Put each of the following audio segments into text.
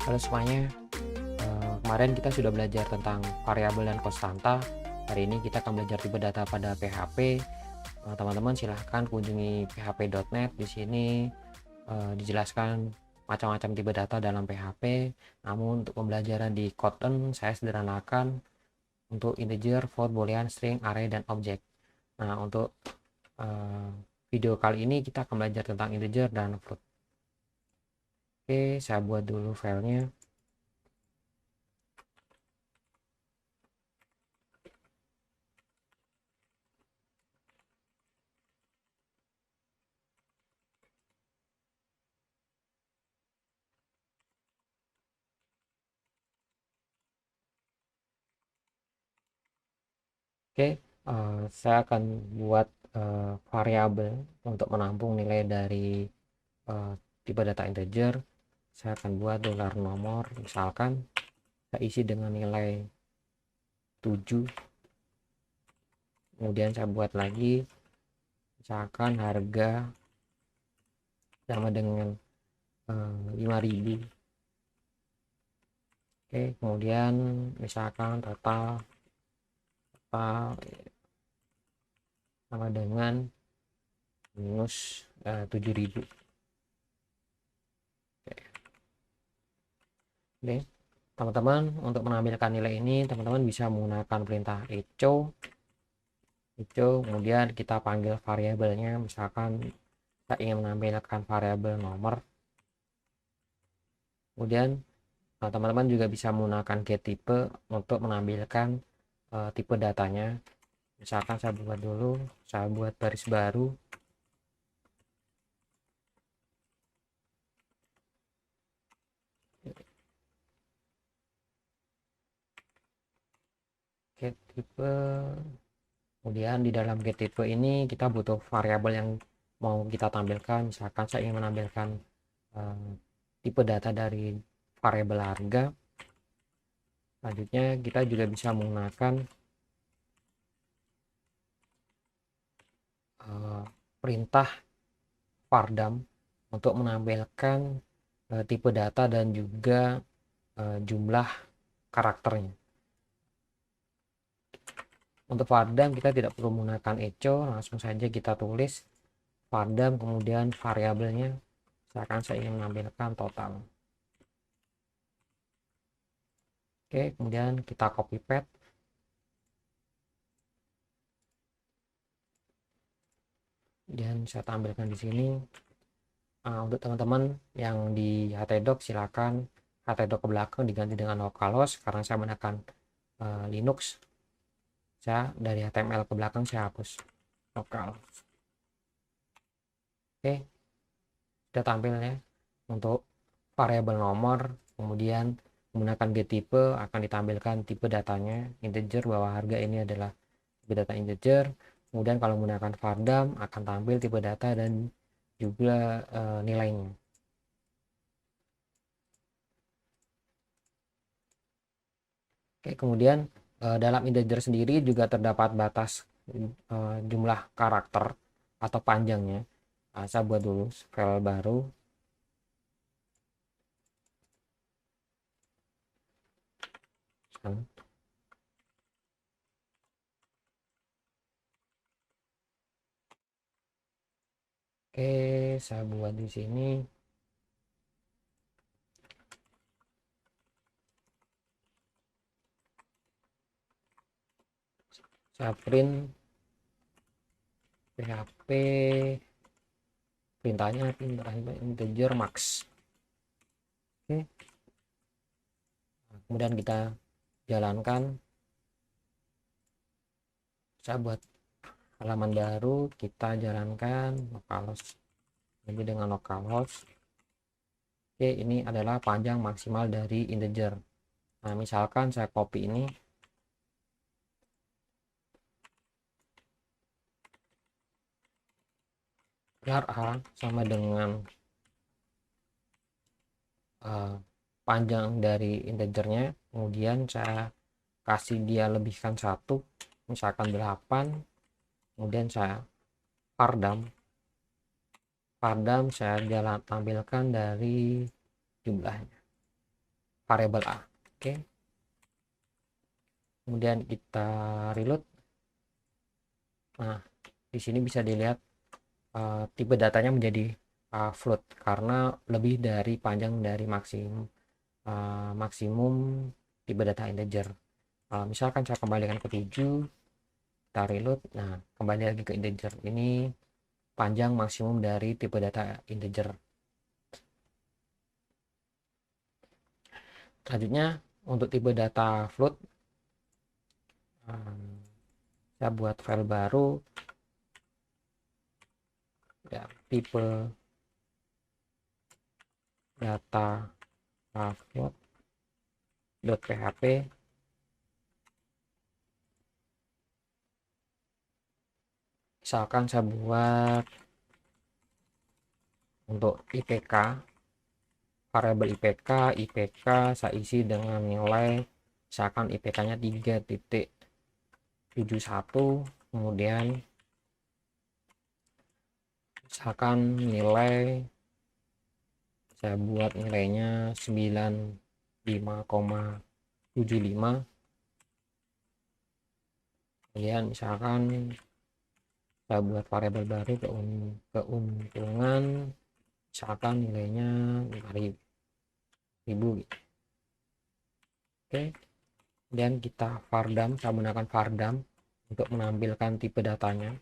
Halo semuanya, kemarin kita sudah belajar tentang variabel dan konstanta. Hari ini kita akan belajar tipe data pada PHP. Teman-teman silahkan kunjungi php.net. Di sini dijelaskan macam-macam tipe data dalam PHP. Namun untuk pembelajaran di Kotlin saya sederhanakan untuk integer, float, boolean, string, array, dan objek. Nah, untuk video kali ini kita akan belajar tentang integer dan float. Oke, saya buat dulu filenya. Oke, saya akan buat variabel untuk menampung nilai dari uh, tipe data integer. Saya akan buat dolar nomor, misalkan saya isi dengan nilai 7. Kemudian saya buat lagi, misalkan harga sama dengan 5.000. Oke, kemudian misalkan total sama dengan minus 7.000. Oke, teman-teman, untuk menampilkan nilai ini teman-teman bisa menggunakan perintah echo. Kemudian kita panggil variabelnya, misalkan kita ingin menampilkan variabel nomor. Kemudian teman-teman juga bisa menggunakan getType untuk menampilkan tipe datanya. Misalkan saya buat baris baru. getType. Kemudian di dalam getType ini kita butuh variabel yang mau kita tampilkan. Misalkan saya ingin menampilkan tipe data dari variabel harga. Selanjutnya kita juga bisa menggunakan perintah vardam untuk menampilkan tipe data dan juga jumlah karakternya. Untuk vardam kita tidak perlu menggunakan echo, langsung saja kita tulis vardam kemudian variabelnya, misalkan saya ingin menampilkan total. Oke, kemudian kita copy paste. Dan saya tampilkan di sini. Untuk teman-teman yang di htdoc silakan htdoc ke belakang diganti dengan localhost, karena saya menggunakan Linux. Saya dari HTML ke belakang saya hapus localhost. Oke, sudah tampil ya untuk variabel nomor. Kemudian menggunakan getType akan ditampilkan tipe datanya integer, bahwa harga ini adalah tipe data integer. Kemudian kalau menggunakan vardam akan tampil tipe data dan juga nilainya. Oke, kemudian dalam integer sendiri juga terdapat batas jumlah karakter atau panjangnya. Saya buat dulu file baru. Oke, saya buat di sini. Saya print PHP, perintahnya integer max. Oke. Kemudian kita jalankan. Saya buat halaman baru, kita jalankan localhost. Jadi dengan localhost. Oke, ini adalah panjang maksimal dari integer. Nah, misalkan saya copy ini. Char A sama dengan panjang dari integernya, kemudian saya kasih dia lebihkan 1, misalkan 8, kemudian saya vardam saya tampilkan dari jumlahnya. variabel A. Oke. Kemudian kita reload. Nah, di sini bisa dilihat tipe datanya menjadi float karena lebih dari panjang dari maksimum tipe data integer. Misalkan saya kembalikan ke 7, kita reload. Nah, kembali lagi ke integer. Ini panjang maksimum dari tipe data integer. Selanjutnya untuk tipe data float, saya buat file baru ya, tipe data float.php. Misalkan saya buat untuk IPK, variabel IPK saya isi dengan nilai, misalkan IPK-nya 3.71, kemudian misalkan nilai saya buat nilainya 95,75, kemudian misalkan saya buat variabel baru keuntungan, misalkan nilainya 5.000 gitu. Oke, kemudian kita vardam, saya menggunakan vardam untuk menampilkan tipe datanya.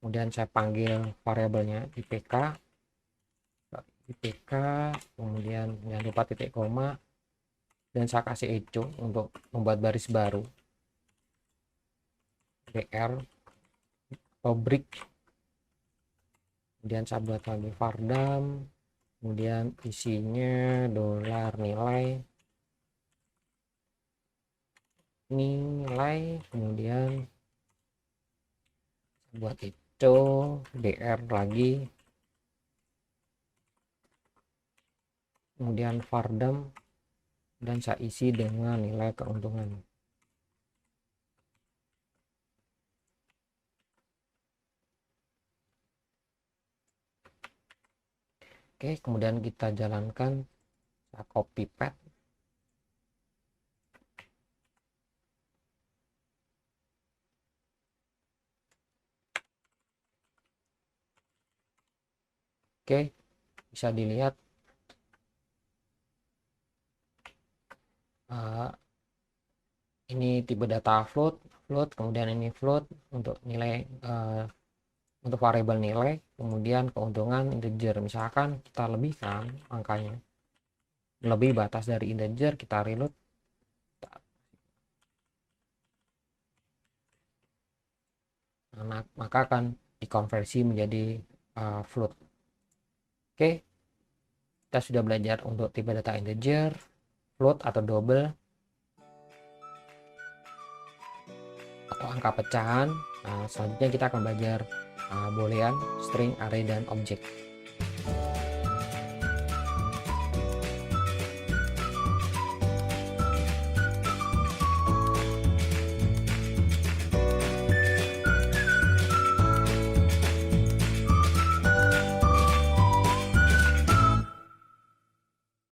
Kemudian saya panggil variabelnya IPK, kemudian jangan lupa titik koma, dan saya kasih echo untuk membuat baris baru, dr break. Kemudian saya buat lagi vardam, kemudian isinya nilai, kemudian buat echo dr lagi, kemudian vardam, dan saya isi dengan nilai keuntungan. Oke, kemudian kita jalankan, saya copy path. Oke, bisa dilihat ini tipe data float, kemudian ini float untuk nilai, untuk variabel nilai, kemudian keuntungan integer. Misalkan kita lebihkan angkanya, lebih batas dari integer, kita reload. Nah, maka akan dikonversi menjadi float. Oke, kita sudah belajar untuk tipe data integer, float atau double, atau angka pecahan. Selanjutnya kita akan belajar boolean, string, array, dan objek.